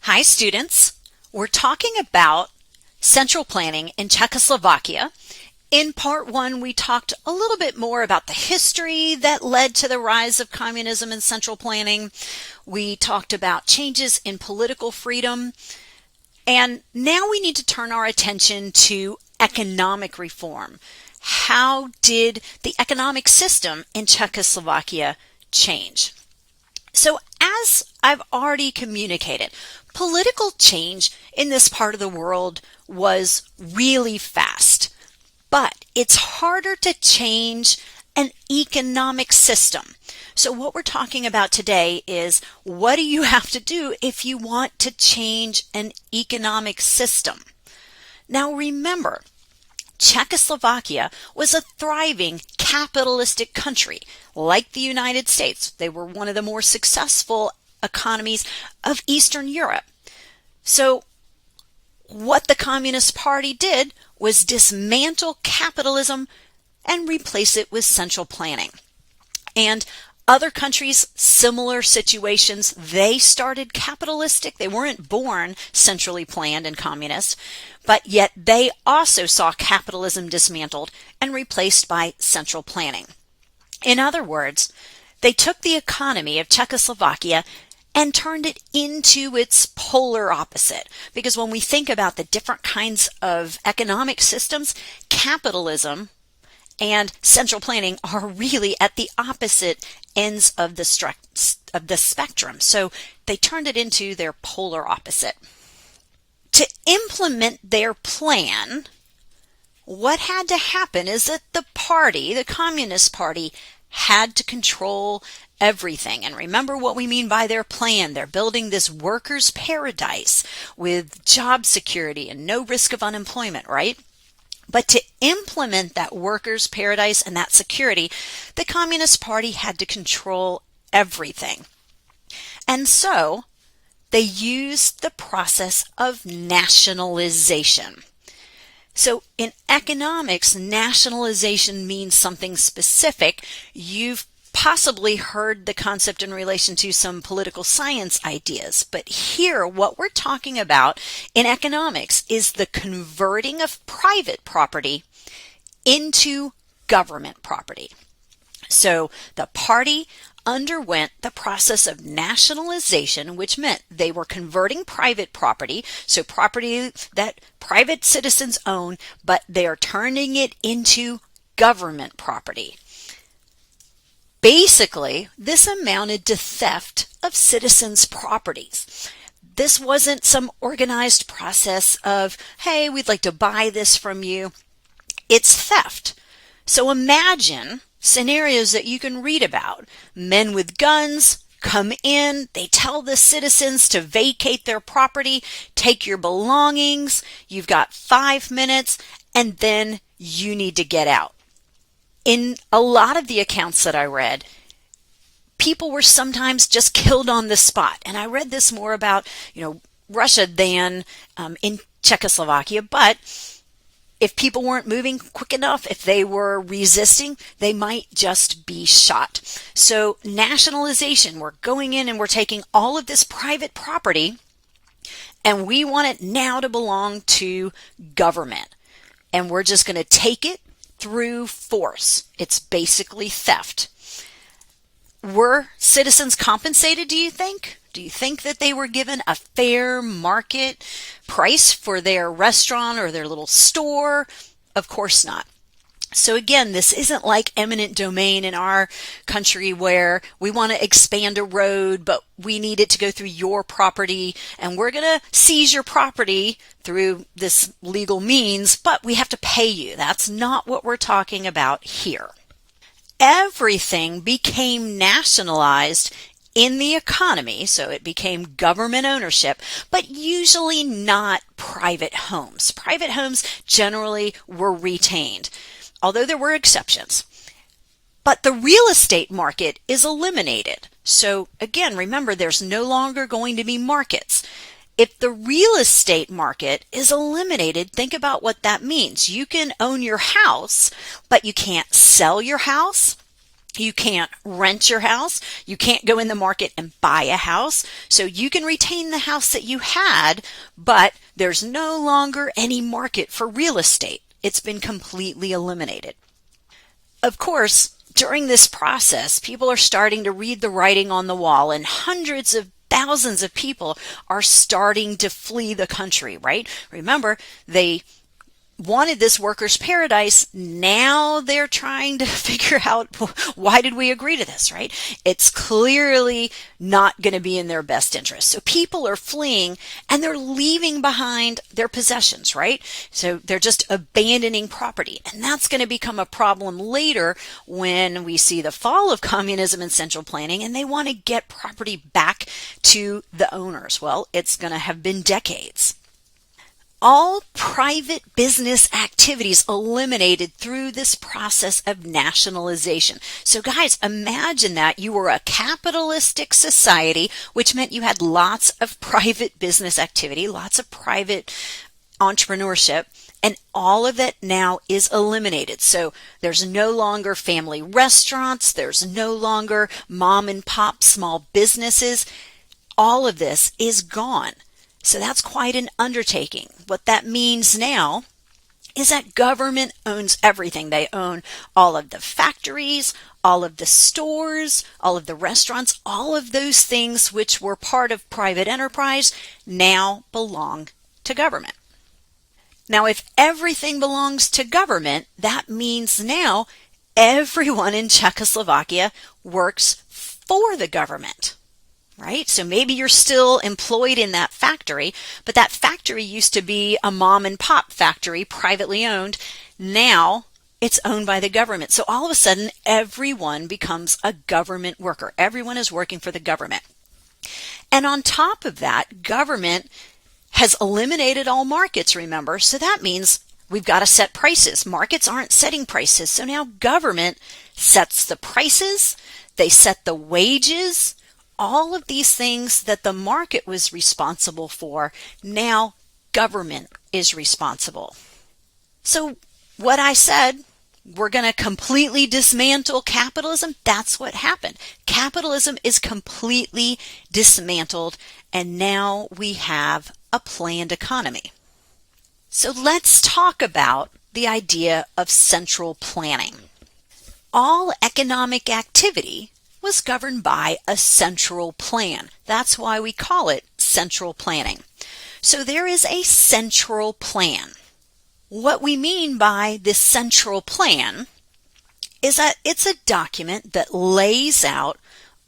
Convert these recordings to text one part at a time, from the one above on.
Hi students, we're talking about central planning in Czechoslovakia. In part one, we talked a little bit more about the history that led to the rise of communism and central planning. We talked about changes in political freedom. And now we need to turn our attention to economic reform. How did the economic system in Czechoslovakia change? So as I've already communicated, political change in this part of the world was really fast, but it's harder to change an economic system. So what we're talking about today is, what do you have to do if you want to change an economic system? Now remember, Czechoslovakia was a thriving capitalistic country like the United States. They were one of the more successful economies of Eastern Europe. So what the Communist Party did was dismantle capitalism and replace it with central planning. And other countries, similar situations, they started capitalistic. They weren't born centrally planned and communist, but yet they also saw capitalism dismantled and replaced by central planning. In other words, they took the economy of Czechoslovakia and turned it into its polar opposite. Because when we think about the different kinds of economic systems, capitalism and central planning are really at the opposite ends of the spectrum. So they turned it into their polar opposite. To implement their plan, what had to happen is that the Communist Party, had to control everything. And remember what we mean by their plan. They're building this workers' paradise with job security and no risk of unemployment, right? But to implement that workers' paradise and that security, the Communist Party had to control everything. And so they used the process of nationalization. So in economics, nationalization means something specific. You've possibly heard the concept in relation to some political science ideas, but here what we're talking about in economics is the converting of private property into government property. So the party underwent the process of nationalization, which meant they were converting private property, so property that private citizens own, but they are turning it into government property. Basically, this amounted to theft of citizens' properties. This wasn't some organized process of, hey, we'd like to buy this from you. It's theft. So imagine scenarios that you can read about. Men with guns come in, they tell the citizens to vacate their property, take your belongings, you've got 5 minutes, and then you need to get out. In a lot of the accounts that I read, people were sometimes just killed on the spot. And I read this more about, Russia than in Czechoslovakia, but if people weren't moving quick enough, if they were resisting, they might just be shot. So nationalization, we're going in and we're taking all of this private property and we want it now to belong to government. And we're just going to take it through force. It's basically theft. Were citizens compensated, do you think? Do you think that they were given a fair market price for their restaurant or their little store? Of course not. So again, this isn't like eminent domain in our country where we want to expand a road, but we need it to go through your property and we're going to seize your property through this legal means, but we have to pay you. That's not what we're talking about here. Everything became nationalized in the economy, so it became government ownership, but usually not private homes. Private homes generally were retained, although there were exceptions. But the real estate market is eliminated. So again, remember, there's no longer going to be markets. If the real estate market is eliminated, think about what that means. You can own your house, but you can't sell your house. You can't rent your house. You can't go in the market and buy a house. So you can retain the house that you had, but there's no longer any market for real estate. It's been completely eliminated. Of course, during this process, people are starting to read the writing on the wall, and hundreds of thousands of people are starting to flee the country, right? Remember, they wanted this workers' paradise. Now they're trying to figure out, why did we agree to this, right? It's clearly not going to be in their best interest. So people are fleeing and they're leaving behind their possessions, right? So they're just abandoning property. And that's going to become a problem later when we see the fall of communism and central planning and they want to get property back to the owners. Well, it's going to have been decades. All private business activities eliminated through this process of nationalization. So guys, imagine that you were a capitalistic society, which meant you had lots of private business activity, lots of private entrepreneurship, and all of that now is eliminated. So there's no longer family restaurants, there's no longer mom and pop small businesses. All of this is gone. So that's quite an undertaking. What that means now is that government owns everything. They own all of the factories, all of the stores, all of the restaurants, all of those things which were part of private enterprise now belong to government. Now, if everything belongs to government, that means now everyone in Czechoslovakia works for the government. Right? So maybe you're still employed in that factory, but that factory used to be a mom and pop factory, privately owned. Now it's owned by the government. So all of a sudden, everyone becomes a government worker. Everyone is working for the government. And on top of that, government has eliminated all markets, remember? So that means we've got to set prices. Markets aren't setting prices. So now government sets the prices. They set the wages. All of these things that the market was responsible for, now government is responsible. So what I said, we're going to completely dismantle capitalism. That's what happened. Capitalism is completely dismantled, and now we have a planned economy. So let's talk about the idea of central planning. All economic activity was governed by a central plan. That's why we call it central planning. So there is a central plan. What we mean by this central plan is that it's a document that lays out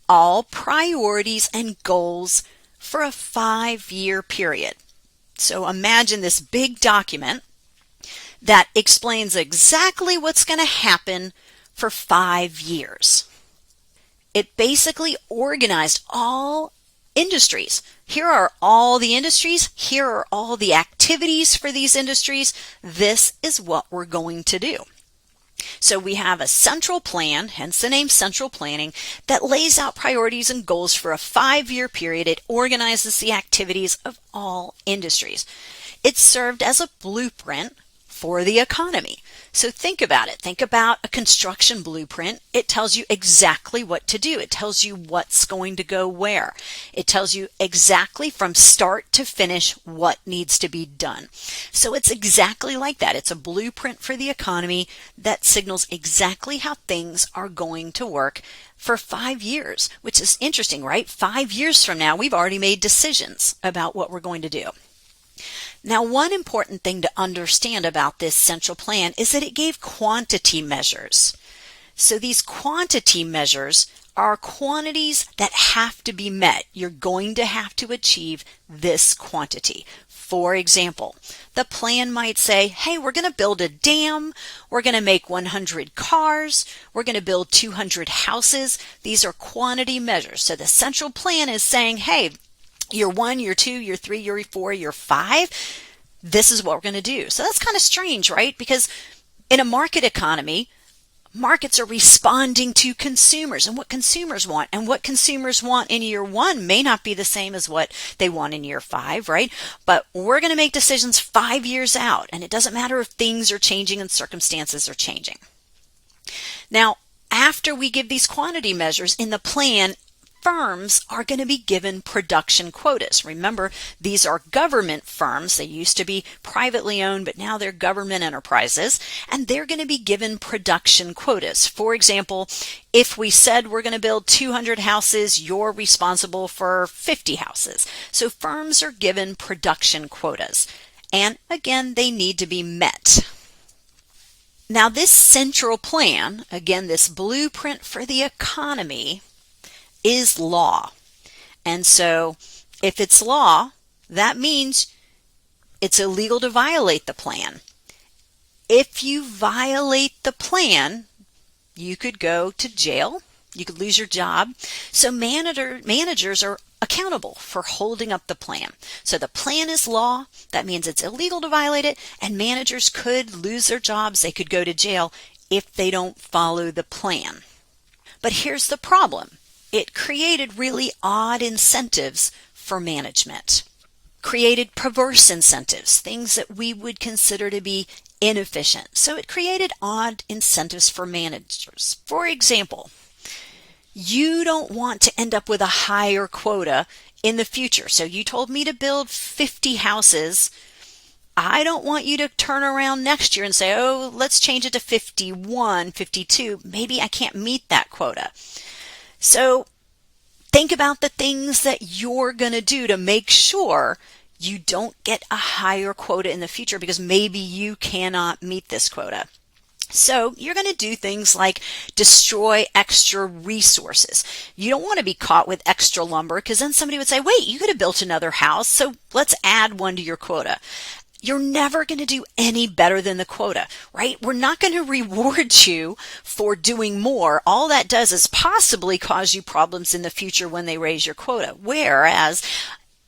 all priorities and goals for a 5-year period. So imagine this big document that explains exactly what's going to happen for 5 years. It basically organized all industries. Here are all the industries. Here are all the activities for these industries. This is what we're going to do. So we have a central plan, hence the name central planning, that lays out priorities and goals for a 5-year period. It organizes the activities of all industries. It served as a blueprint for the economy. So think about it. Think about a construction blueprint. It tells you exactly what to do. It tells you what's going to go where. It tells you exactly from start to finish what needs to be done. So it's exactly like that. It's a blueprint for the economy that signals exactly how things are going to work for 5 years, which is interesting, right? 5 years from now, we've already made decisions about what we're going to do. Now, one important thing to understand about this central plan is that it gave quantity measures. So these quantity measures are quantities that have to be met. You're going to have to achieve this quantity. For example, the plan might say, hey, we're going to build a dam, we're going to make 100 cars, we're going to build 200 houses. These are quantity measures. So the central plan is saying, hey, year 1, year 2, year 3, year 4, year 5, this is what we're going to do. So that's kind of strange, right? Because in a market economy, markets are responding to consumers and what consumers want. And what consumers want in year 1 may not be the same as what they want in year 5, right? But we're going to make decisions 5 years out. And it doesn't matter if things are changing and circumstances are changing. Now, After we give these quantity measures in the plan, firms are going to be given production quotas. Remember, these are government firms. They used to be privately owned, but now they're government enterprises, and they're going to be given production quotas. For example, if we said we're going to build 200 houses, you're responsible for 50 houses. So firms are given production quotas. And again, they need to be met. Now, this central plan, again, this blueprint for the economy, is law. And so if it's law, that means it's illegal to violate the plan. If you violate the plan, you could go to jail, you could lose your job. So managers are accountable for holding up the plan. So the plan is law, that means it's illegal to violate it, and managers could lose their jobs, they could go to jail if they don't follow the plan. But here's the problem. It created really odd incentives for management, created perverse incentives, things that we would consider to be inefficient. So it created odd incentives for managers. For example, you don't want to end up with a higher quota in the future. So you told me to build 50 houses. I don't want you to turn around next year and say, oh, let's change it to 51, 52. Maybe I can't meet that quota. So think about the things that you're going to do to make sure you don't get a higher quota in the future because maybe you cannot meet this quota. So you're going to do things like destroy extra resources. You don't want to be caught with extra lumber because then somebody would say, wait, you could have built another house, so let's add one to your quota. You're never going to do any better than the quota, right? We're not going to reward you for doing more. All that does is possibly cause you problems in the future when they raise your quota. Whereas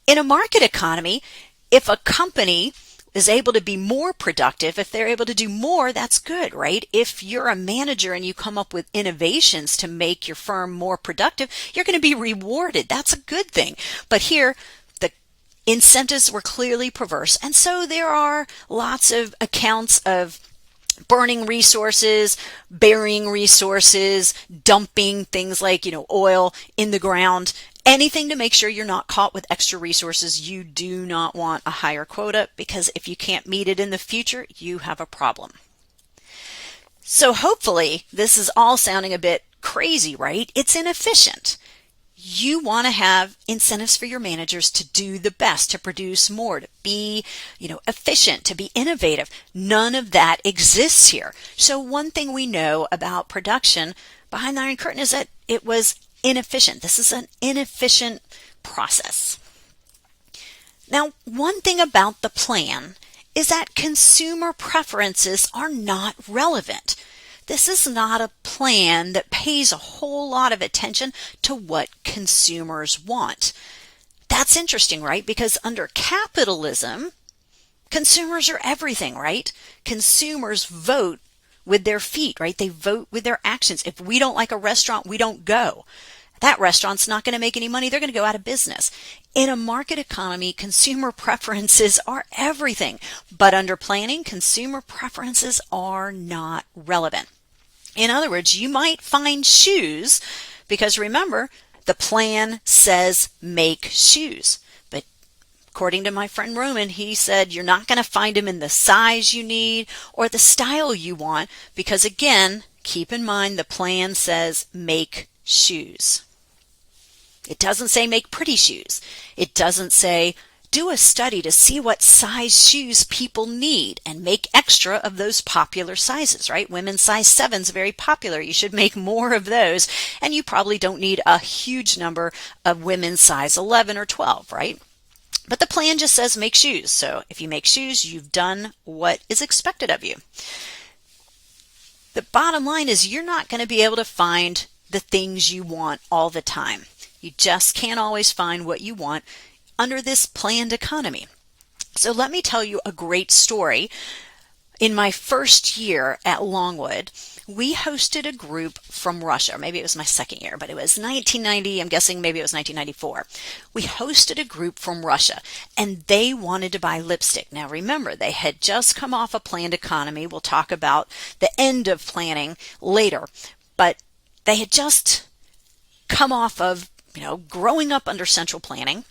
in a market economy, if a company is able to be more productive, if they're able to do more, that's good, right? If you're a manager and you come up with innovations to make your firm more productive, you're going to be rewarded. That's a good thing. But here, incentives were clearly perverse, and so there are lots of accounts of burning resources, burying resources, dumping things like, oil in the ground, anything to make sure you're not caught with extra resources. You do not want a higher quota because if you can't meet it in the future, you have a problem. So hopefully this is all sounding a bit crazy, right? It's inefficient. You want to have incentives for your managers to do the best, to produce more, to be, efficient, to be innovative. None of that exists here. So one thing we know about production behind the Iron Curtain is that it was inefficient. This is an inefficient process. Now, one thing about the plan is that consumer preferences are not relevant. This is not a plan that pays a whole lot of attention to what consumers want. That's interesting, right? Because under capitalism, consumers are everything, right? Consumers vote with their feet, right? They vote with their actions. If we don't like a restaurant, we don't go. That restaurant's not going to make any money. They're going to go out of business. In a market economy, consumer preferences are everything. But under planning, consumer preferences are not relevant. In other words, you might find shoes because remember, the plan says make shoes. But according to my friend Roman, he said you're not going to find them in the size you need or the style you want because again, keep in mind the plan says make shoes. It doesn't say make pretty shoes. It doesn't say do a study to see what size shoes people need and make extra of those popular sizes, right? Women's size 7 is very popular. You should make more of those. And you probably don't need a huge number of women's size 11 or 12, right? But the plan just says make shoes. So if you make shoes, you've done what is expected of you. The bottom line is you're not going to be able to find the things you want all the time. You just can't always find what you want under this planned economy. So let me tell you a great story. In my first year at Longwood, we hosted a group from Russia. Maybe it was my second year, but it was 1990. I'm guessing maybe it was 1994. We hosted a group from Russia, and they wanted to buy lipstick. Now remember, they had just come off a planned economy. We'll talk about the end of planning later. But They had just come off of, growing up under central planning.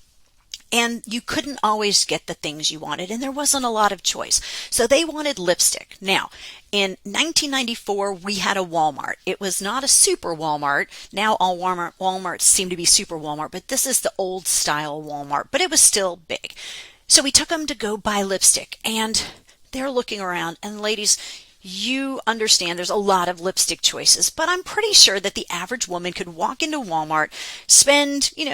And you couldn't always get the things you wanted, and there wasn't a lot of choice. So they wanted lipstick. Now, in 1994, we had a Walmart. It was not a super Walmart. Now all Walmarts seem to be super Walmart, but this is the old style Walmart, but it was still big. So we took them to go buy lipstick, and they're looking around, and ladies, you understand there's a lot of lipstick choices, but I'm pretty sure that the average woman could walk into Walmart,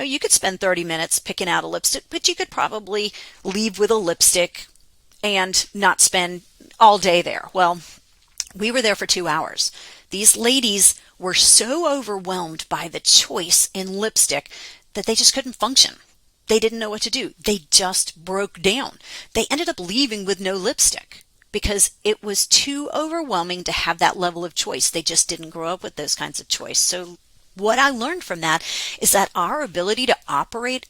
you could spend 30 minutes picking out a lipstick, but you could probably leave with a lipstick and not spend all day there. Well, we were there for 2 hours. These ladies were so overwhelmed by the choice in lipstick that they just couldn't function. They didn't know what to do. They just broke down. They ended up leaving with no lipstick, because it was too overwhelming to have that level of choice. They just didn't grow up with those kinds of choice. So what I learned from that is that our ability to operate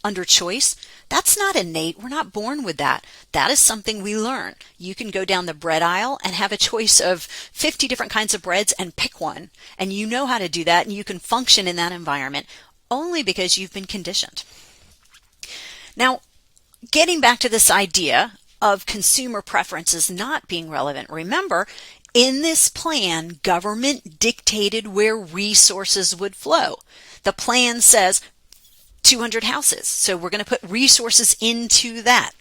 under choice, that's not innate. We're not born with that. That is something we learn. You can go down the bread aisle and have a choice of 50 different kinds of breads and pick one. And you know how to do that, and you can function in that environment only because you've been conditioned. Now, getting back to this idea of consumer preferences not being relevant. Remember, in this plan, government dictated where resources would flow. The plan says 200 houses, so we're going to put resources into that.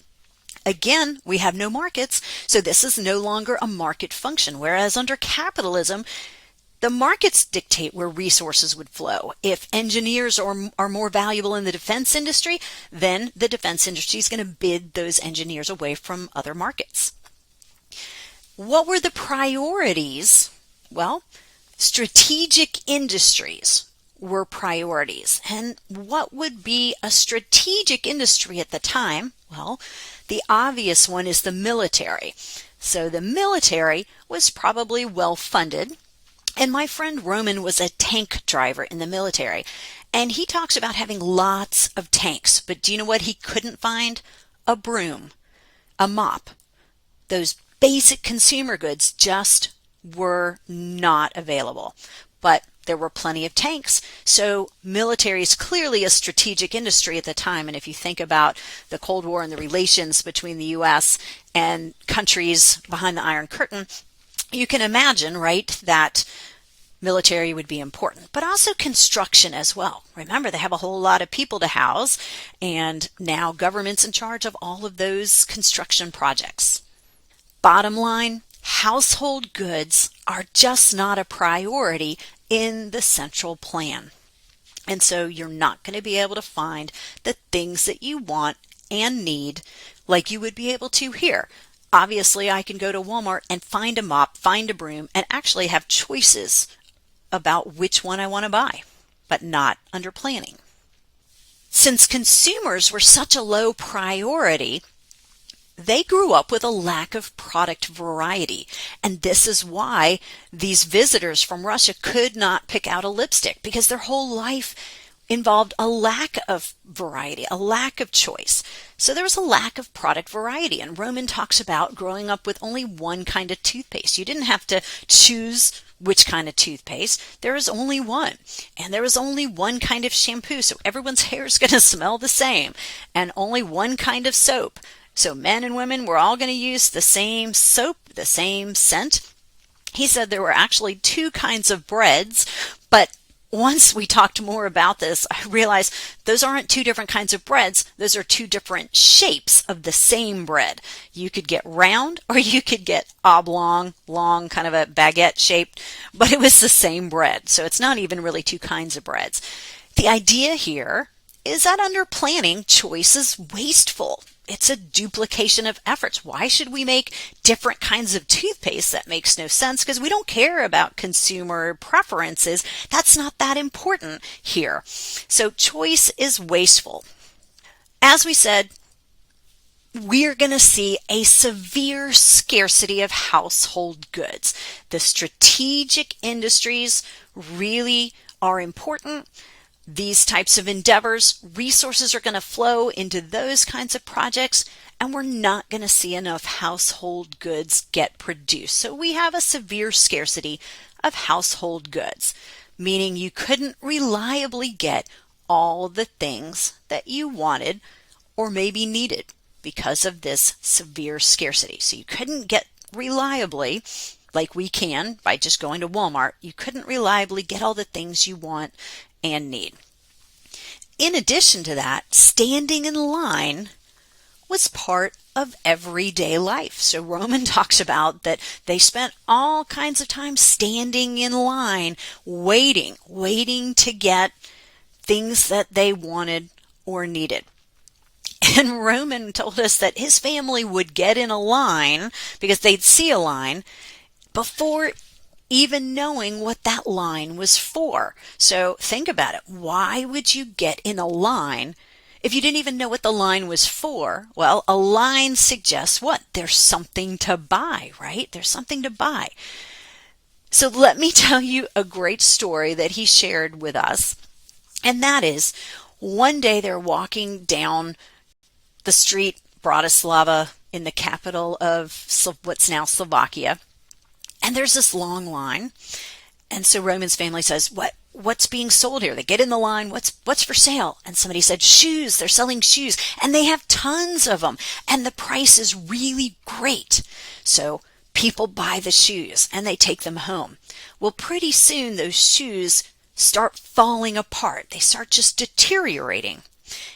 Again, we have no markets, so this is no longer a market function, whereas under capitalism, the markets dictate where resources would flow. If engineers are more valuable in the defense industry, then the defense industry is going to bid those engineers away from other markets. What were the priorities? Well, strategic industries were priorities. And what would be a strategic industry at the time? Well, the obvious one is the military. So the military was probably well funded. And my friend Roman was a tank driver in the military, and he talks about having lots of tanks. But do you know what he couldn't find? A broom, a mop. Those basic consumer goods just were not available. But there were plenty of tanks. So military is clearly a strategic industry at the time. And if you think about the Cold War and the relations between the U.S. and countries behind the Iron Curtain, you can imagine, right, that military would be important, but also construction as well. Remember, they have a whole lot of people to house, and now government's in charge of all of those construction projects. Bottom line, household goods are just not a priority in the central plan. And so you're not going to be able to find the things that you want and need like you would be able to here. Obviously, I can go to Walmart and find a mop, find a broom, and actually have choices about which one I want to buy, but not under planning. Since consumers were such a low priority, they grew up with a lack of product variety. And this is why these visitors from Russia could not pick out a lipstick, because their whole life involved a lack of variety, a lack of choice. So there was a lack of product variety. And Roman talks about growing up with only one kind of toothpaste. You didn't have to choose which kind of toothpaste. There was only one. And there was only one kind of shampoo. So everyone's hair is going to smell the same. And only one kind of soap. So men and women were all going to use the same soap, the same scent. He said there were actually two kinds of breads, but once we talked more about this, I realized those aren't two different kinds of breads. Those are two different shapes of the same bread. You could get round or you could get oblong, long, kind of a baguette shaped, but it was the same bread. So it's not even really two kinds of breads. The idea here is that under planning, choice is wasteful. It's a duplication of efforts. Why should we make different kinds of toothpaste? That makes no sense because we don't care about consumer preferences. That's not that important here. So choice is wasteful. As we said, we're going to see a severe scarcity of household goods. The strategic industries really are important. These types of endeavors, resources are going to flow into those kinds of projects, and we're not going to see enough household goods get produced. So we have a severe scarcity of household goods, meaning you couldn't reliably get all the things that you wanted or maybe needed because of this severe scarcity. So you couldn't get reliably, like we can by just going to Walmart, you couldn't reliably get all the things you want and need. In addition to that, standing in line was part of everyday life. So Roman talks about that they spent all kinds of time standing in line, waiting to get things that they wanted or needed. And Roman told us that his family would get in a line because they'd see a line before even knowing what that line was for. So think about it. Why would you get in a line if you didn't even know what the line was for? Well, a line suggests what? There's something to buy, right? There's something to buy. So let me tell you a great story that he shared with us. And that is, one day they're walking down the street, Bratislava, in the capital of what's now Slovakia. And there's this long line. And so Roman's family says, what's being sold here? They get in the line. What's for sale? And somebody said, shoes. They're selling shoes. And they have tons of them. And the price is really great. So people buy the shoes and they take them home. Well, pretty soon those shoes start falling apart. They start just deteriorating.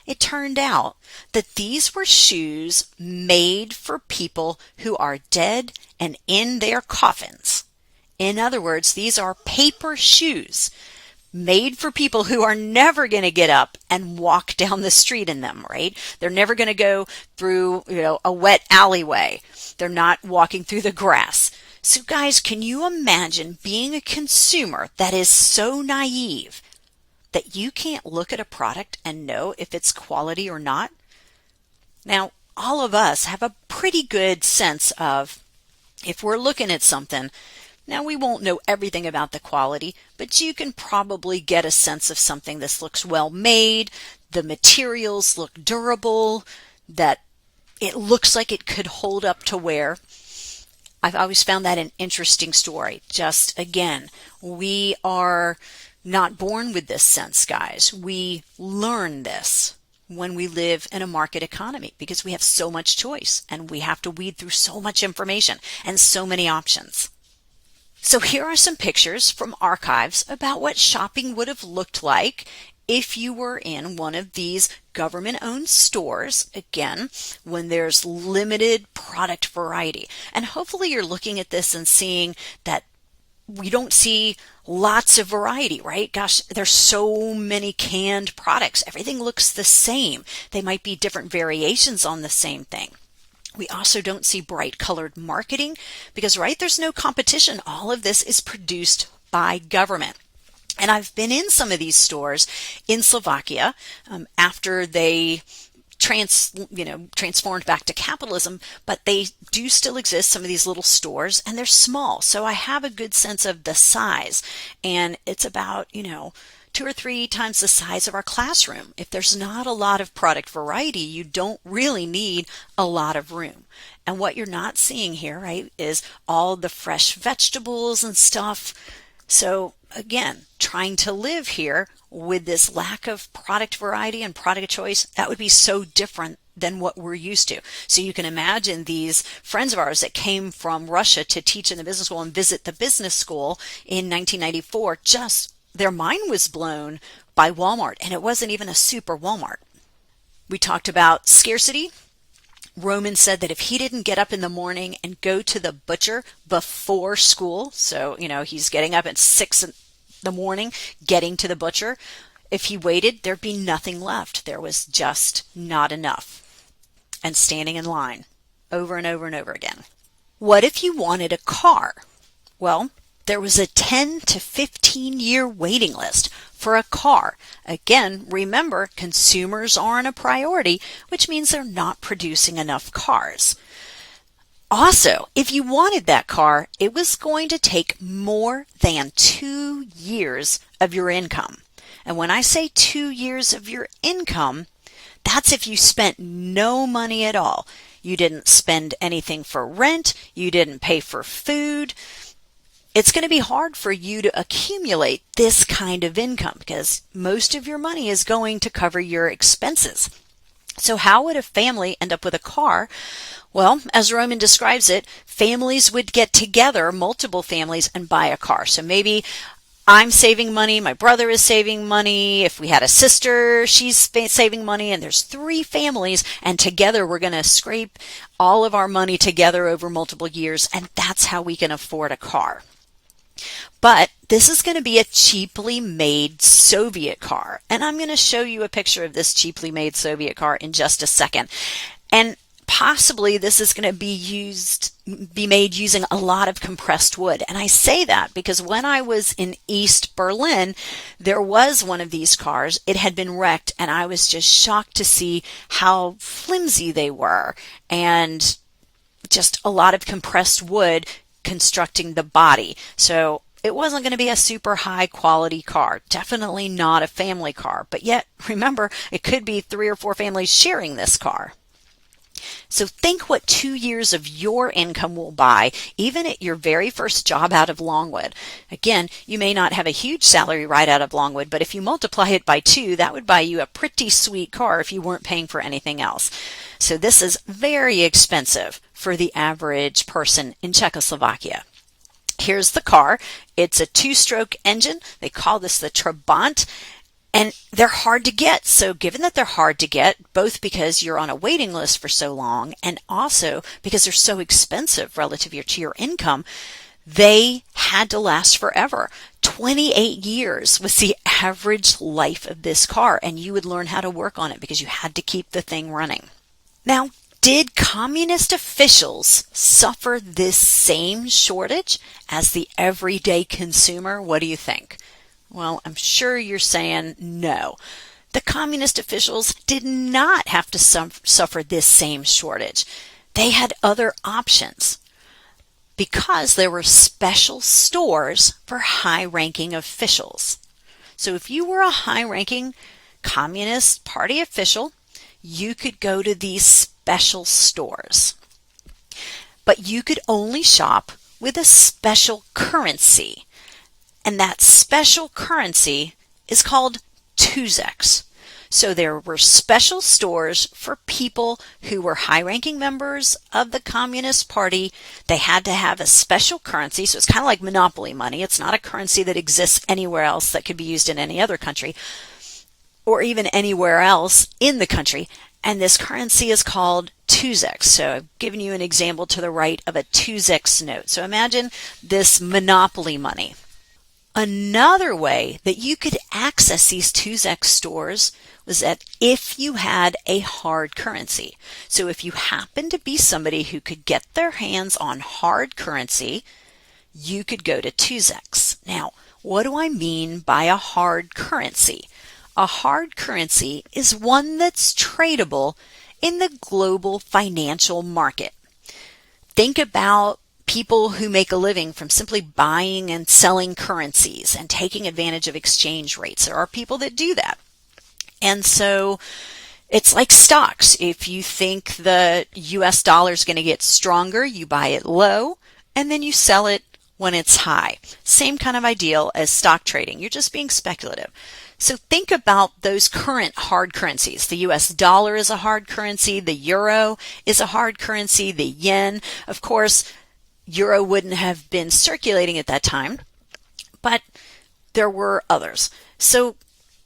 It turned out that these were shoes made for people who are dead and in their coffins. In other words, these are paper shoes made for people who are never going to get up and walk down the street in them, right? They're never going to go through, a wet alleyway. They're not walking through the grass. So guys, can you imagine being a consumer that is so naive that you can't look at a product and know if it's quality or not? Now, all of us have a pretty good sense of if we're looking at something. Now, we won't know everything about the quality, but you can probably get a sense of something. This looks well made, the materials look durable, that it looks like it could hold up to wear. I've always found that an interesting story. Just again, we are not born with this sense, guys. We learn this when we live in a market economy because we have so much choice and we have to weed through so much information and so many options. So here are some pictures from archives about what shopping would have looked like if you were in one of these government-owned stores, again, when there's limited product variety. And hopefully you're looking at this and seeing that we don't see lots of variety, right? Gosh, there's so many canned products. Everything looks the same. They might be different variations on the same thing. We also don't see bright colored marketing because, right, there's no competition. All of this is produced by government. And I've been in some of these stores in Slovakia after they transformed back to capitalism, but they do still exist, some of these little stores, and they're small. So I have a good sense of the size, and it's about, 2 or 3 times the size of our classroom. If there's not a lot of product variety, you don't really need a lot of room. And what you're not seeing here, right, is all the fresh vegetables and stuff. So again, trying to live here with this lack of product variety and product choice, that would be so different than what we're used to. So you can imagine these friends of ours that came from Russia to teach in the business school and visit the business school in 1994, their mind was blown by Walmart, and it wasn't even a super Walmart. We talked about scarcity. Roman said that if he didn't get up in the morning and go to the butcher before school, so, he's getting up at 6 in the morning, getting to the butcher, if he waited, there'd be nothing left. There was just not enough. And standing in line over and over and over again. What if you wanted a car? Well, there was a 10 to 15 year waiting list for a car. Again, remember, consumers aren't a priority, which means they're not producing enough cars. Also, if you wanted that car, it was going to take more than 2 years of your income. And when I say 2 years of your income, that's if you spent no money at all. You didn't spend anything for rent. You didn't pay for food. it's going to be hard for you to accumulate this kind of income because most of your money is going to cover your expenses. So how would a family end up with a car? Well, as Roman describes it, families would get together, multiple families, and buy a car. So maybe I'm saving money, my brother is saving money, if we had a sister, she's saving money, and there's 3 families, and together we're going to scrape all of our money together over multiple years, and that's how we can afford a car. But this is going to be a cheaply made Soviet car. And I'm going to show you a picture of this cheaply made Soviet car in just a second. And possibly this is going to be made using a lot of compressed wood. And I say that because when I was in East Berlin, there was one of these cars. It had been wrecked, and I was just shocked to see how flimsy they were. And just a lot of compressed wood constructing the body. So it wasn't going to be a super high quality car. Definitely not a family car. But yet, remember, it could be 3 or 4 families sharing this car. So think what 2 years of your income will buy, even at your very first job out of Longwood. Again, you may not have a huge salary right out of Longwood, but if you multiply it by 2, that would buy you a pretty sweet car if you weren't paying for anything else. So this is very expensive for the average person in Czechoslovakia. Here's the car. It's a 2-stroke engine. They call this the Trabant. And they're hard to get. So given that they're hard to get, both because you're on a waiting list for so long and also because they're so expensive relative to your income, they had to last forever. 28 years was the average life of this car, and you would learn how to work on it because you had to keep the thing running. Now, did communist officials suffer this same shortage as the everyday consumer? What do you think? Well, I'm sure you're saying no. The communist officials did not have to suffer this same shortage. They had other options because there were special stores for high-ranking officials. So if you were a high-ranking Communist Party official, you could go to these special stores. But you could only shop with a special currency. And that special currency is called tuzeks. So there were special stores for people who were high-ranking members of the Communist Party. They had to have a special currency. So it's kind of like monopoly money. It's not a currency that exists anywhere else that could be used in any other country or even anywhere else in the country. And this currency is called tuzeks. So I've given you an example to the right of a tuzeks note. So imagine this monopoly money. Another way that you could access these tuzek stores was that if you had a hard currency. So if you happen to be somebody who could get their hands on hard currency, you could go to tuzeks. Now, what do I mean by a hard currency? A hard currency is one that's tradable in the global financial market. Think about people who make a living from simply buying and selling currencies and taking advantage of exchange rates. There are people that do that. And so it's like stocks. If you think the US dollar is going to get stronger, you buy it low and then you sell it when it's high. Same kind of ideal as stock trading. You're just being speculative. So think about those current hard currencies. The US dollar is a hard currency. The euro is a hard currency. The yen, of course, euro wouldn't have been circulating at that time, but there were others. So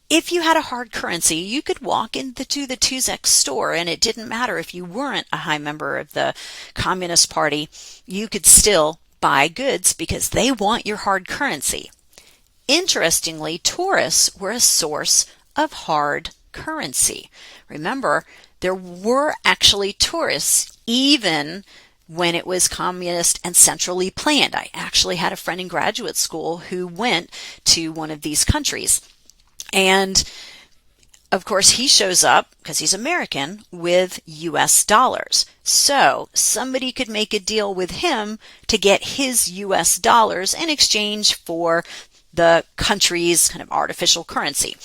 if you had a hard currency, you could walk into the tuzek store, and it didn't matter if you weren't a high member of the Communist Party, you could still buy goods because they want your hard currency. Interestingly, tourists were a source of hard currency. Remember, there were actually tourists even when it was communist and centrally planned. I actually had a friend in graduate school who went to one of these countries. And of course, he shows up, because he's American, with US dollars. So somebody could make a deal with him to get his US dollars in exchange for the country's kind of artificial currency.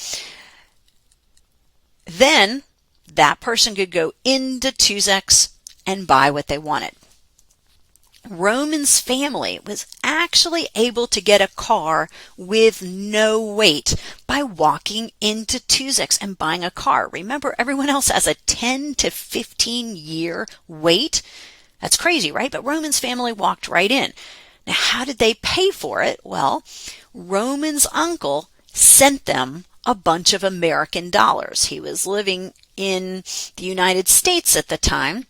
Then that person could go into tuzeks and buy what they wanted. Roman's family was actually able to get a car with no wait by walking into Tuesdays and buying a car. Remember, everyone else has a 10 to 15 year wait. That's crazy, right? But Roman's family walked right in. Now, how did they pay for it? Well, Roman's uncle sent them a bunch of American dollars. He was living in the United States at the time.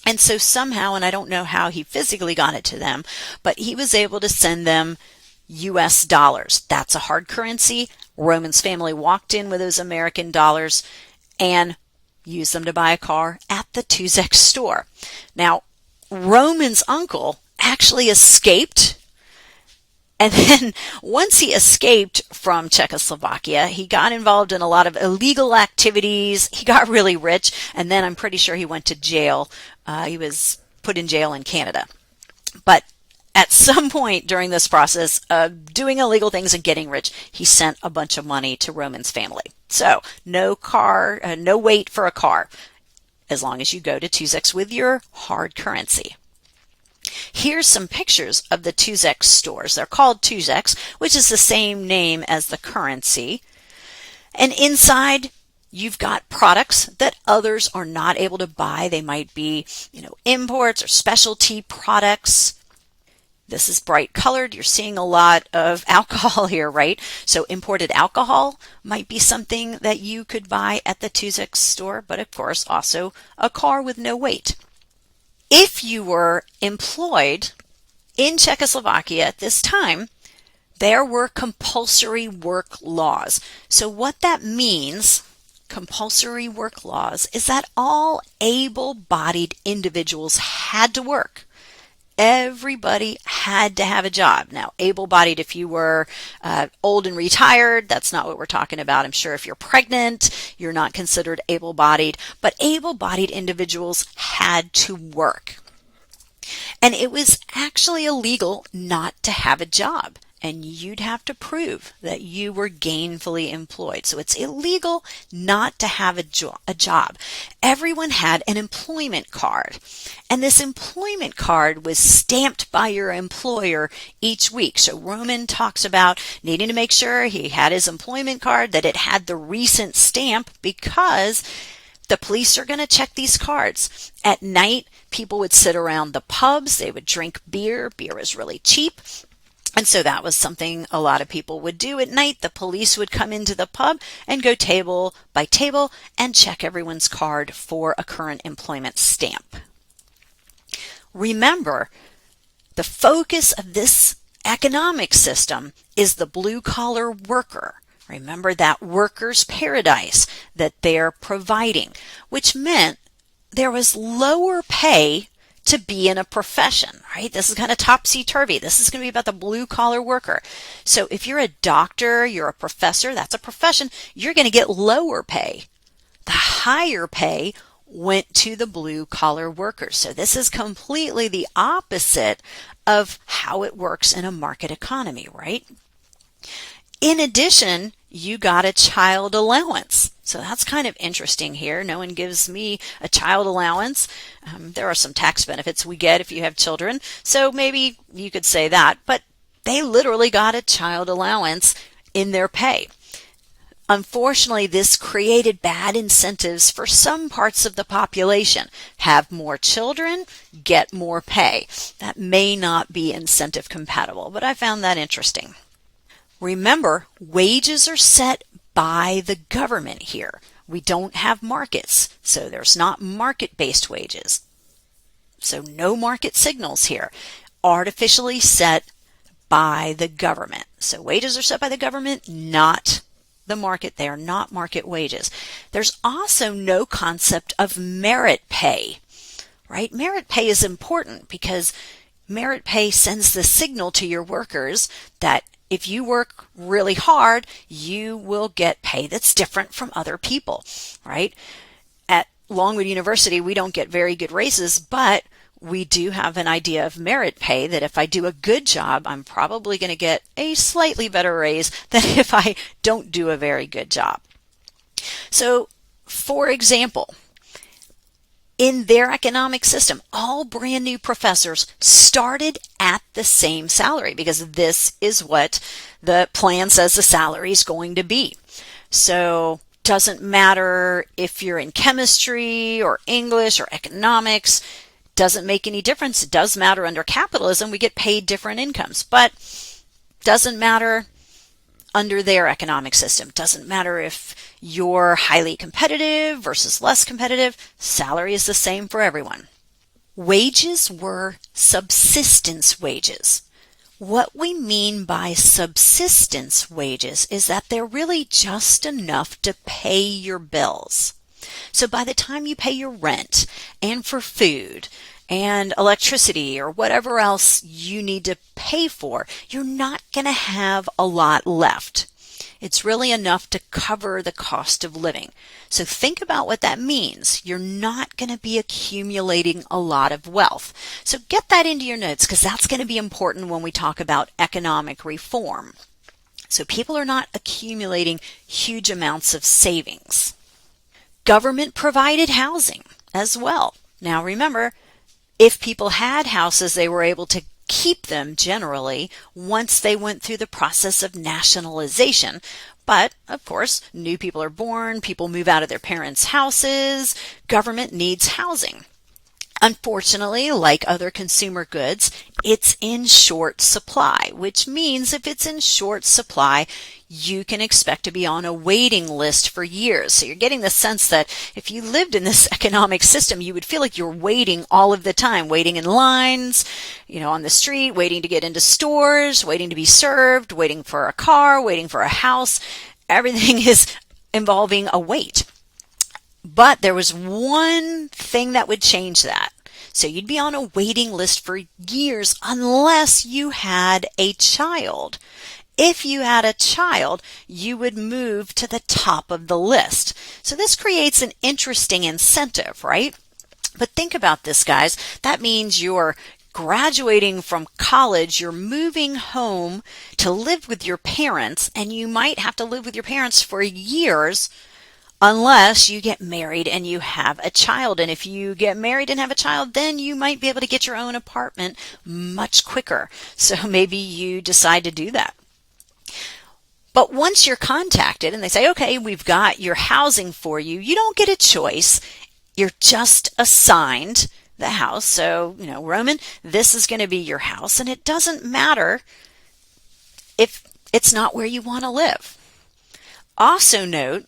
And so somehow, and I don't know how he physically got it to them, but he was able to send them US dollars. That's a hard currency. Roman's family walked in with those American dollars and used them to buy a car at the Tuesdays store. Now, Roman's uncle actually escaped. And then once he escaped from Czechoslovakia, he got involved in a lot of illegal activities. He got really rich. And then I'm pretty sure he went to jail. He was put in jail in Canada. But at some point during this process of doing illegal things and getting rich, he sent a bunch of money to Roman's family. So no wait for a car, as long as you go to Tuesdays with your hard currency. Here's some pictures of the Tuesdays stores. They're called Tuesdays, which is the same name as the currency. And inside, you've got products that others are not able to buy. They might be, imports or specialty products. This is bright colored. You're seeing a lot of alcohol here, right? So imported alcohol might be something that you could buy at the Tuesdays store, but of course also a car with no wait. If you were employed in Czechoslovakia at this time, there were compulsory work laws. So what that means, compulsory work laws, is that all able-bodied individuals had to work. Everybody had to have a job. Now, able-bodied, if you were old and retired, that's not what we're talking about. I'm sure if you're pregnant, you're not considered able-bodied, but able-bodied individuals had to work. And it was actually illegal not to have a job. And you'd have to prove that you were gainfully employed. So it's illegal not to have a job. Everyone had an employment card. And this employment card was stamped by your employer each week. So Roman talks about needing to make sure he had his employment card, that it had the recent stamp, because the police are going to check these cards. At night, people would sit around the pubs. They would drink beer. Beer is really cheap. And so that was something a lot of people would do at night. The police would come into the pub and go table by table and check everyone's card for a current employment stamp. Remember, the focus of this economic system is the blue-collar worker. Remember that worker's paradise that they're providing, which meant there was lower pay to be in a profession, right? This is kind of topsy-turvy. This is going to be about the blue-collar worker. So if you're a doctor, you're a professor, that's a profession, you're going to get lower pay. The higher pay went to the blue-collar workers. So this is completely the opposite of how it works in a market economy, right? In addition, you got a child allowance. So that's kind of interesting here. No one gives me a child allowance. There are some tax benefits we get if you have children. So maybe you could say that. But they literally got a child allowance in their pay. Unfortunately, this created bad incentives for some parts of the population. Have more children, get more pay. That may not be incentive compatible, but I found that interesting. Remember, wages are set by the government here. We don't have markets, so there's not market-based wages. So no market signals here. Artificially set by the government. So wages are set by the government, not the market. They are not market wages. There's also no concept of merit pay, right? Merit pay is important because merit pay sends the signal to your workers that if you work really hard, you will get pay that's different from other people, right? At Longwood University, we don't get very good raises, but we do have an idea of merit pay that if I do a good job, I'm probably going to get a slightly better raise than if I don't do a very good job. So, for example, In their economic system, all brand new professors started at the same salary because this is what the plan says the salary is going to be. So doesn't matter if you're in chemistry or English or economics, doesn't make any difference. It does matter under capitalism, we get paid different incomes, but doesn't matter under their economic system. Doesn't matter if you're highly competitive versus less competitive. Salary is the same for everyone. Wages were subsistence wages. What we mean by subsistence wages is that they're really just enough to pay your bills. So by the time you pay your rent and for food and electricity or whatever else you need to pay for, you're not going to have a lot left. It's really enough to cover the cost of living. So think about what that means. You're not going to be accumulating a lot of wealth. So get that into your notes because that's going to be important when we talk about economic reform. So people are not accumulating huge amounts of savings. Government provided housing as well. Now remember, if people had houses, they were able to keep them generally once they went through the process of nationalization. But, of course, new people are born, people move out of their parents' houses, government needs housing. Unfortunately, like other consumer goods, it's in short supply, which means if it's in short supply, you can expect to be on a waiting list for years. So you're getting the sense that if you lived in this economic system, you would feel like you're waiting all of the time, waiting in lines, on the street, waiting to get into stores, waiting to be served, waiting for a car, waiting for a house. Everything is involving a wait. But there was one thing that would change that. So you'd be on a waiting list for years unless you had a child. If you had a child, you would move to the top of the list. So this creates an interesting incentive, right? But think about this, guys. That means you're graduating from college, you're moving home to live with your parents, and you might have to live with your parents for years unless you get married and you have a child. And if you get married and have a child, then you might be able to get your own apartment much quicker. So maybe you decide to do that. But once you're contacted and they say, okay, we've got your housing for you, you don't get a choice. You're just assigned the house. So, Roman, this is going to be your house. And it doesn't matter if it's not where you want to live. Also note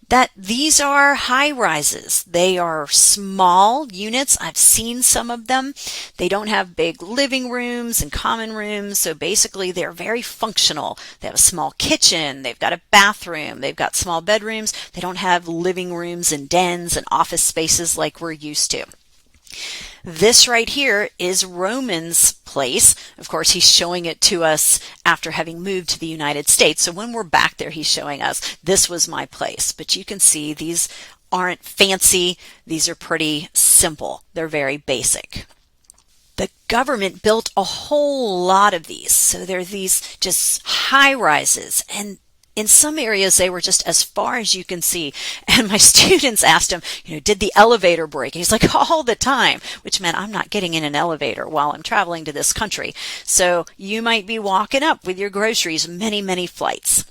that these are high rises. They are small units. I've seen some of them. They don't have big living rooms and common rooms. So basically they're very functional. They have a small kitchen. They've got a bathroom. They've got small bedrooms. They don't have living rooms and dens and office spaces like we're used to. This right here is Roman's place. Of course, he's showing it to us after having moved to the United States. So when we're back there, he's showing us, this was my place. But you can see these aren't fancy. These are pretty simple. They're very basic. The government built a whole lot of these. So they're these just high rises, and in some areas, they were just as far as you can see. And my students asked him, did the elevator break? And he's like, all the time, which meant I'm not getting in an elevator while I'm traveling to this country. So you might be walking up with your groceries many, many flights.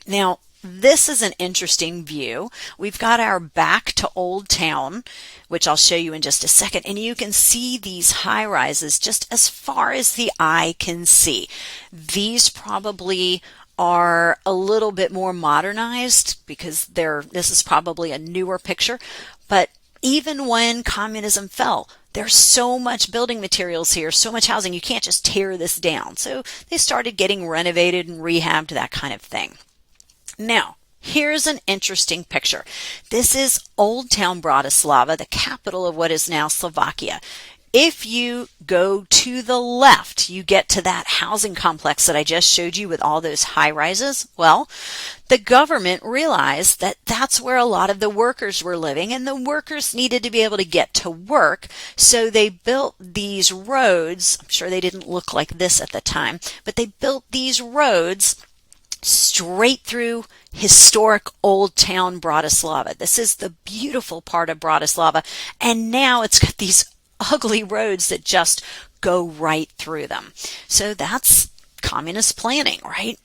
Now, this is an interesting view. We've got our back to Old Town, which I'll show you in just a second. And you can see these high rises just as far as the eye can see. These probably are a little bit more modernized because this is probably a newer picture. But even when communism fell, there's so much building materials here, so much housing, you can't just tear this down. So they started getting renovated and rehabbed, that kind of thing. Now, here's an interesting picture. This is Old Town Bratislava, the capital of what is now Slovakia. If you go to the left, you get to that housing complex that I just showed you with all those high rises. Well, the government realized that that's where a lot of the workers were living, and the workers needed to be able to get to work. So they built these roads. I'm sure they didn't look like this at the time, but they built these roads straight through historic Old Town Bratislava. This is the beautiful part of Bratislava, and now it's got these ugly roads that just go right through them. So that's communist planning, right?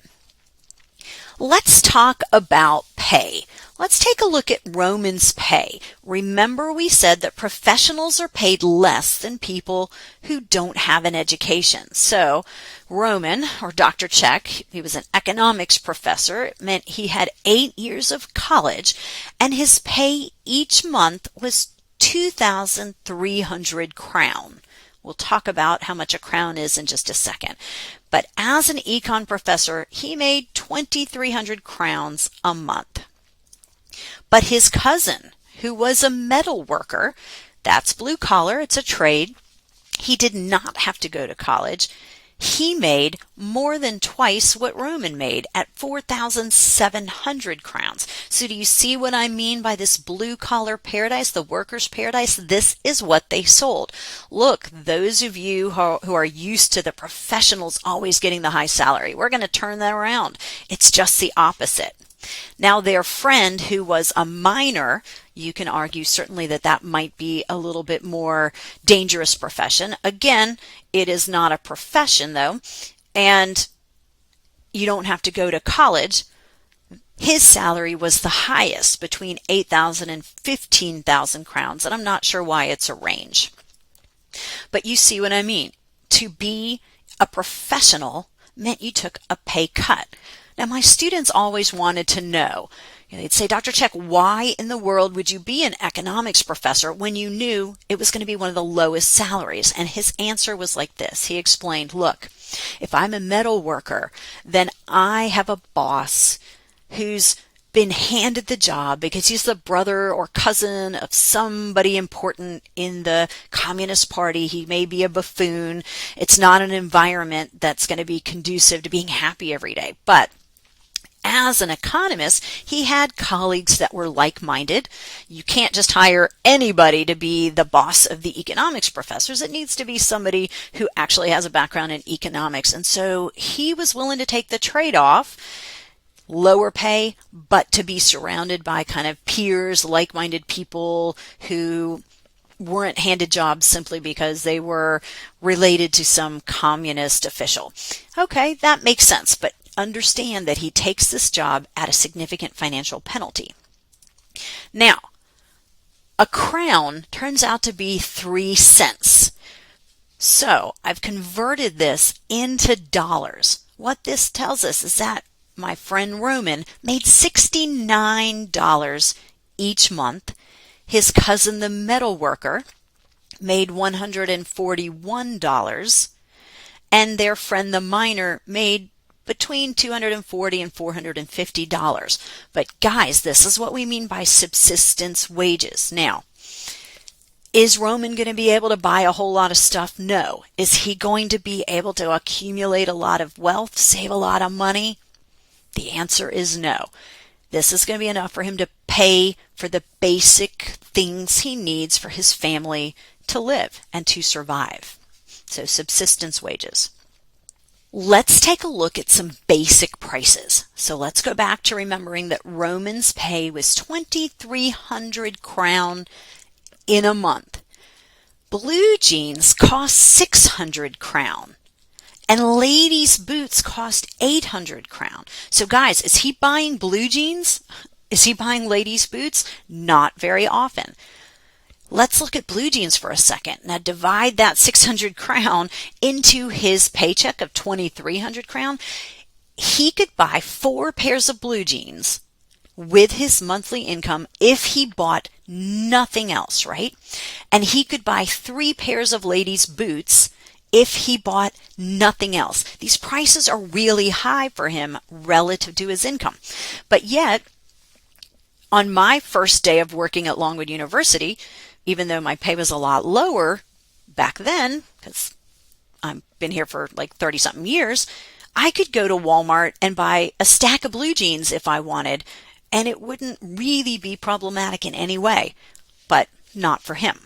Let's talk about pay. Let's take a look at Romans' pay. Remember, we said that professionals are paid less than people who don't have an education. So Roman, or Dr. Czech, he was an economics professor. It meant he had 8 years of college, and his pay each month was 2,300 crown. We'll talk about how much a crown is in just a second. But as an econ professor, he made 2,300 crowns a month. But his cousin, who was a metal worker, that's blue collar, it's a trade, he did not have to go to college. He made more than twice what Roman made at 4,700 crowns. So do you see what I mean by this blue collar paradise, the workers' paradise? This is what they sold. Look, those of you who are used to the professionals always getting the high salary, we're going to turn that around. It's just the opposite. Now, their friend who was a miner, you can argue certainly that that might be a little bit more dangerous profession. Again, it is not a profession though, and you don't have to go to college. His salary was the highest, between 8,000 and 15,000 crowns, and I'm not sure why it's a range. But you see what I mean. To be a professional meant you took a pay cut. Now, my students always wanted to know, they'd say, Dr. Czech, why in the world would you be an economics professor when you knew it was going to be one of the lowest salaries? And his answer was like this. He explained, look, if I'm a metal worker, then I have a boss who's been handed the job because he's the brother or cousin of somebody important in the Communist Party. He may be a buffoon. It's not an environment that's going to be conducive to being happy every day. But as an economist, he had colleagues that were like-minded. You can't just hire anybody to be the boss of the economics professors. It needs to be somebody who actually has a background in economics. And so he was willing to take the trade-off, lower pay, but to be surrounded by kind of peers, like-minded people who weren't handed jobs simply because they were related to some communist official. Okay, that makes sense, but understand that he takes this job at a significant financial penalty. Now, a crown turns out to be 3 cents. So I've converted this into dollars. What this tells us is that my friend Roman made $69 each month. His cousin, the metal worker, made $141, and their friend, the miner, made between $240 and $450. But guys, this is what we mean by subsistence wages. Now, is Roman going to be able to buy a whole lot of stuff? No. Is he going to be able to accumulate a lot of wealth, save a lot of money? The answer is no. This is going to be enough for him to pay for the basic things he needs for his family to live and to survive. So subsistence wages. Let's take a look at some basic prices. So let's go back to remembering that Roman's pay was 2,300 crown in a month. Blue jeans cost 600 crown. And ladies' boots cost 800 crown. So guys, is he buying blue jeans? Is he buying ladies' boots? Not very often. Let's look at blue jeans for a second. Now divide that 600 crown into his paycheck of 2,300 crown. He could buy 4 pairs of blue jeans with his monthly income if he bought nothing else, right? And he could buy 3 pairs of ladies' boots if he bought nothing else. These prices are really high for him relative to his income. But yet, on my first day of working at Longwood University, even though my pay was a lot lower back then, because I've been here for like 30-something years, I could go to Walmart and buy a stack of blue jeans if I wanted, and it wouldn't really be problematic in any way, but not for him.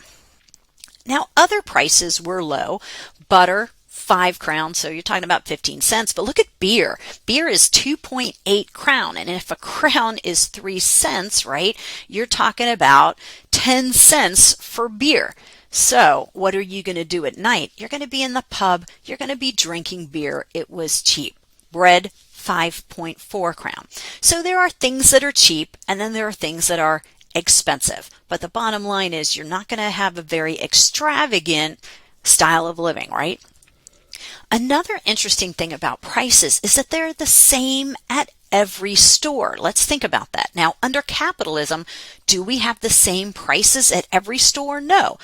Now, other prices were low. Butter, 5 crowns, so you're talking about 15 cents. But look at beer. Beer is 2.8 crown. And if a crown is 3 cents, right, you're talking about 10 cents for beer. So what are you going to do at night? You're going to be in the pub. You're going to be drinking beer. It was cheap. Bread, 5.4 crown. So there are things that are cheap, and then there are things that are expensive. But the bottom line is you're not going to have a very extravagant style of living, right? Another interesting thing about prices is that they're the same at every store. Let's think about that. Now, under capitalism, do we have the same prices at every store? No.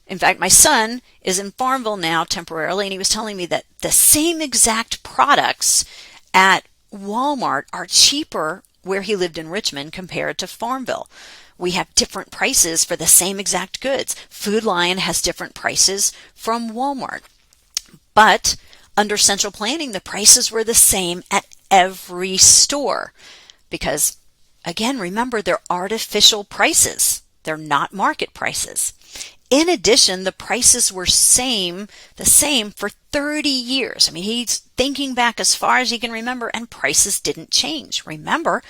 In fact, my son is in Farmville now temporarily, and he was telling me that the same exact products at Walmart are cheaper where he lived in Richmond compared to Farmville. We have different prices for the same exact goods. Food Lion has different prices from Walmart. But under central planning, the prices were the same at every store because, again, remember, they're artificial prices. They're not market prices. In addition, the prices were the same for 30 years. I mean, he's thinking back as far as he can remember, and prices didn't change. Remember,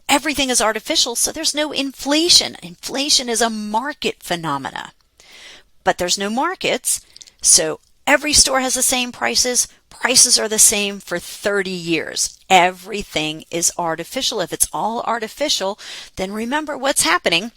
everything is artificial, so there's no inflation. Inflation is a market phenomena. But there's no markets, so every store has the same prices. Prices are the same for 30 years. Everything is artificial. If it's all artificial, then remember what's happening.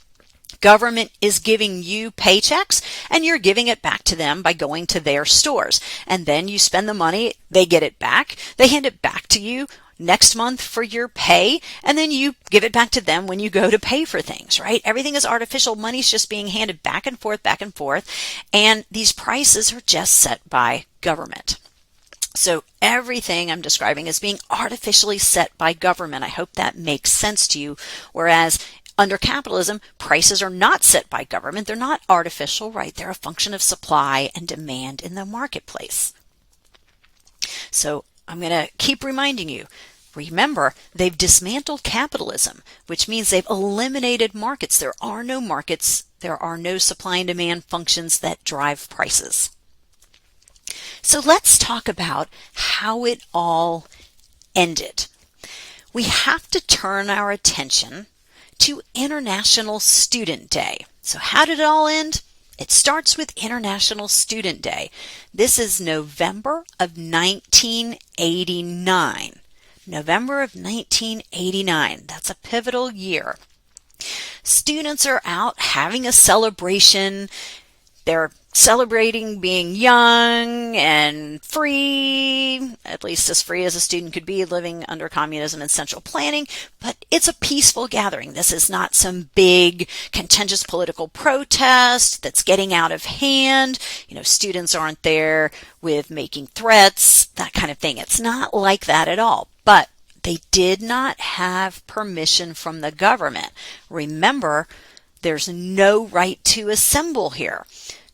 Government is giving you paychecks, and you're giving it back to them by going to their stores. And then you spend the money, they get it back, they hand it back to you next month for your pay, and then you give it back to them when you go to pay for things, right? Everything is artificial. Money's just being handed back and forth, and these prices are just set by government. So everything I'm describing is being artificially set by government. I hope that makes sense to you. Whereas under capitalism, prices are not set by government. They're not artificial, right? They're a function of supply and demand in the marketplace. So I'm going to keep reminding you, remember, they've dismantled capitalism, which means they've eliminated markets. There are no markets. There are no supply and demand functions that drive prices. So let's talk about how it all ended. We have to turn our attention to International Student Day. So how did it all end? It starts with International Student Day. This is November of 1989. November of 1989. That's a pivotal year. Students are out having a celebration. They're celebrating being young and free, at least as free as a student could be living under communism and central planning, but it's a peaceful gathering. This is not some big contentious political protest that's getting out of hand. Students aren't there with making threats, that kind of thing. It's not like that at all, but they did not have permission from the government. Remember, there's no right to assemble here.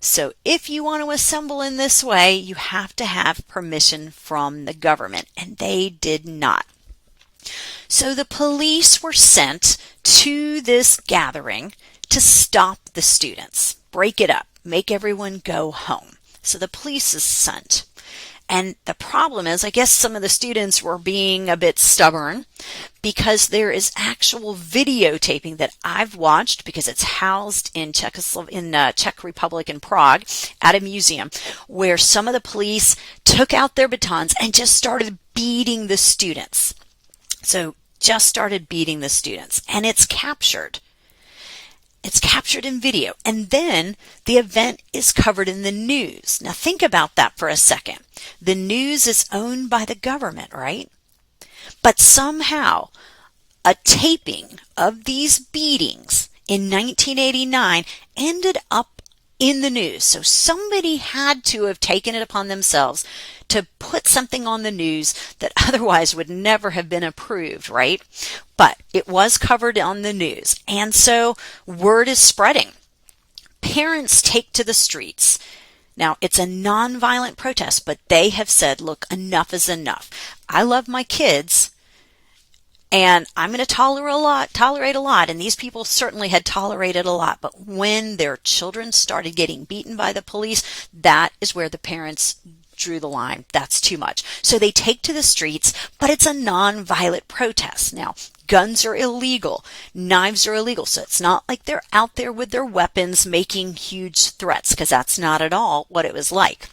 So if you want to assemble in this way, you have to have permission from the government, and they did not. So the police were sent to this gathering to stop the students, break it up, make everyone go home. So the police is sent. And the problem is, I guess some of the students were being a bit stubborn because there is actual videotaping that I've watched because it's housed in Czech Republic in Prague at a museum where some of the police took out their batons and just started beating the students. So just started beating the students, and it's captured. It's captured in video, and then the event is covered in the news. Now think about that for a second. The news is owned by the government, right? But somehow a taping of these beatings in 1989 ended up in the news. So somebody had to have taken it upon themselves to put something on the news that otherwise would never have been approved, right? But it was covered on the news. And so word is spreading. Parents take to the streets. Now, it's a nonviolent protest, but they have said, look, enough is enough. I love my kids, and I'm going to tolerate a lot, and these people certainly had tolerated a lot. But when their children started getting beaten by the police, that is where the parents drew the line. That's too much. So they take to the streets, but it's a non-violent protest. Now, guns are illegal. Knives are illegal. So it's not like they're out there with their weapons making huge threats, because that's not at all what it was like.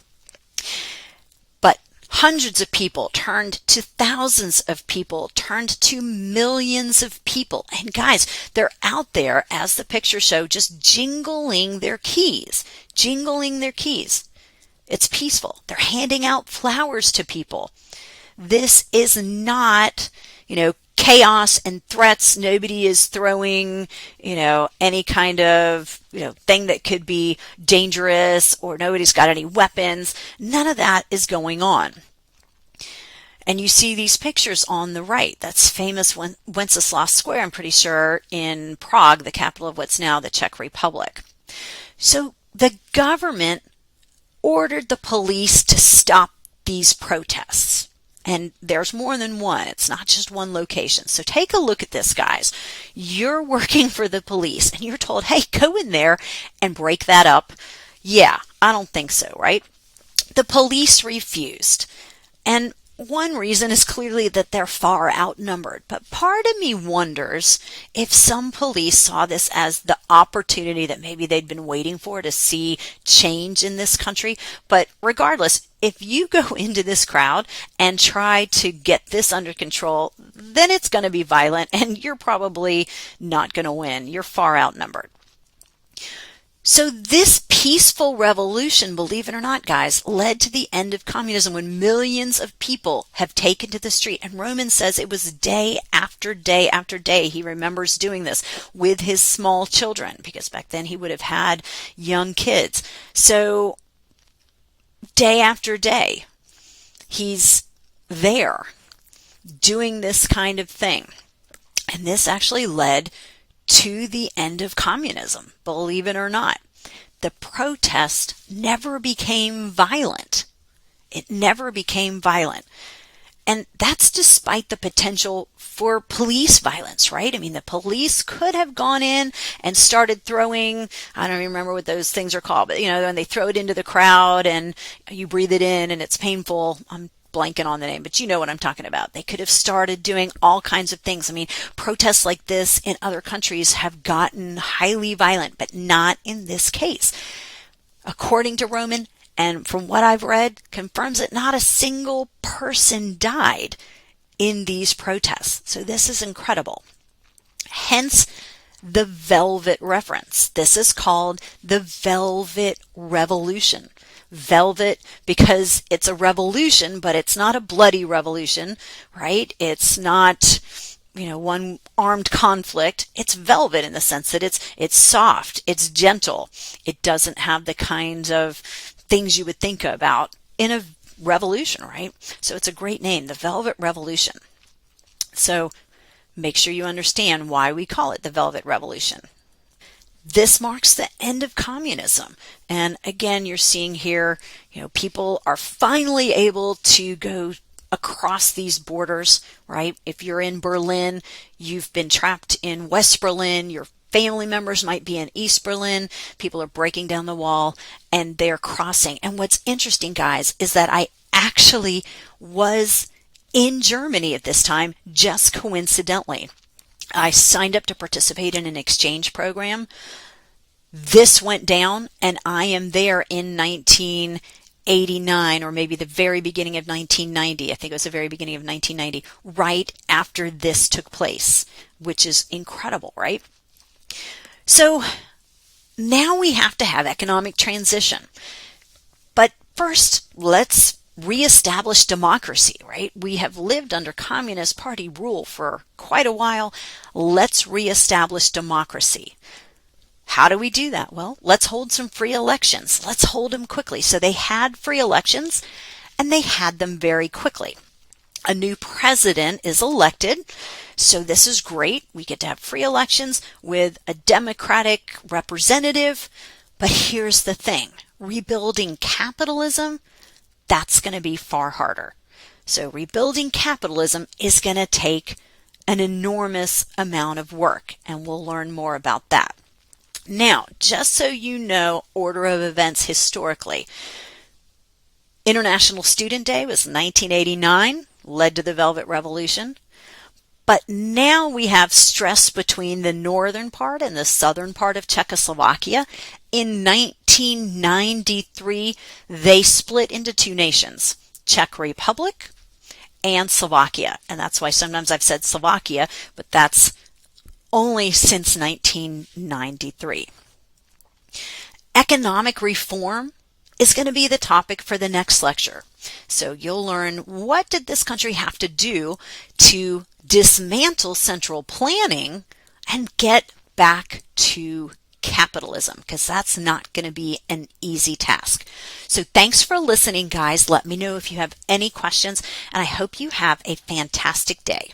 But hundreds of people turned to thousands of people, turned to millions of people. And guys, they're out there, as the pictures show, just jingling their keys. Jingling their keys. It's peaceful. They're handing out flowers to people. This is not, chaos and threats. Nobody is throwing, any kind of, thing that could be dangerous, or nobody's got any weapons. None of that is going on. And you see these pictures on the right. That's famous Wenceslas Square, I'm pretty sure, in Prague, the capital of what's now the Czech Republic. So the government ordered the police to stop these protests. And there's more than one. It's not just one location. So take a look at this, guys. You're working for the police and you're told, hey, go in there and break that up. Yeah, I don't think so, right? The police refused. And one reason is clearly that they're far outnumbered. But part of me wonders if some police saw this as the opportunity that maybe they'd been waiting for to see change in this country. But regardless, if you go into this crowd and try to get this under control, then it's going to be violent and you're probably not going to win. You're far outnumbered. So this peaceful revolution, believe it or not, guys, led to the end of communism when millions of people have taken to the street. And Roman says it was day after day after day. He remembers doing this with his small children, because back then he would have had young kids. So day after day, he's there doing this kind of thing. And this actually led to the end of communism, believe it or not. The protest never became violent. It never became violent. And that's despite the potential for police violence, right? I mean, the police could have gone in and started throwing, I don't even remember what those things are called, but when they throw it into the crowd and you breathe it in and it's painful. I'm blanking on the name, but you know what I'm talking about. They could have started doing all kinds of things. I mean, protests like this in other countries have gotten highly violent, but not in this case. According to Roman, and from what I've read, confirms that not a single person died in these protests. So this is incredible. Hence the velvet reference. This is called the Velvet Revolution. Velvet because it's a revolution, but it's not a bloody revolution, right? It's not, one armed conflict. It's velvet in the sense that it's soft, it's gentle. It doesn't have the kinds of things you would think about in a revolution, right? So it's a great name, the Velvet Revolution. So make sure you understand why we call it the Velvet Revolution. This marks the end of communism. And again, you're seeing here, people are finally able to go across these borders, right? If you're in Berlin, you've been trapped in West Berlin, your family members might be in East Berlin, people are breaking down the wall and they're crossing. And what's interesting, guys, is that I actually was in Germany at this time, just coincidentally. I signed up to participate in an exchange program. This went down and I am there in 1989 or maybe the very beginning of 1990. I think it was the very beginning of 1990, right after this took place, which is incredible, right? So now we have to have economic transition. But first, let's reestablish democracy, right? We have lived under Communist Party rule for quite a while. Let's reestablish democracy. How do we do that? Well, let's hold some free elections. Let's hold them quickly. So they had free elections and they had them very quickly. A new president is elected. So this is great. We get to have free elections with a democratic representative. But here's the thing. Rebuilding capitalism, that's going to be far harder. So rebuilding capitalism is going to take an enormous amount of work, and we'll learn more about that. Now, just so you know, order of events historically, International Student Day was 1989, led to the Velvet Revolution. But now we have stress between the northern part and the southern part of Czechoslovakia. In 1993, they split into two nations, Czech Republic and Slovakia. And that's why sometimes I've said Slovakia, but that's only since 1993. Economic reform is going to be the topic for the next lecture. So you'll learn, what did this country have to do to dismantle central planning and get back to capitalism, because that's not going to be an easy task. So thanks for listening, guys. Let me know if you have any questions, and I hope you have a fantastic day.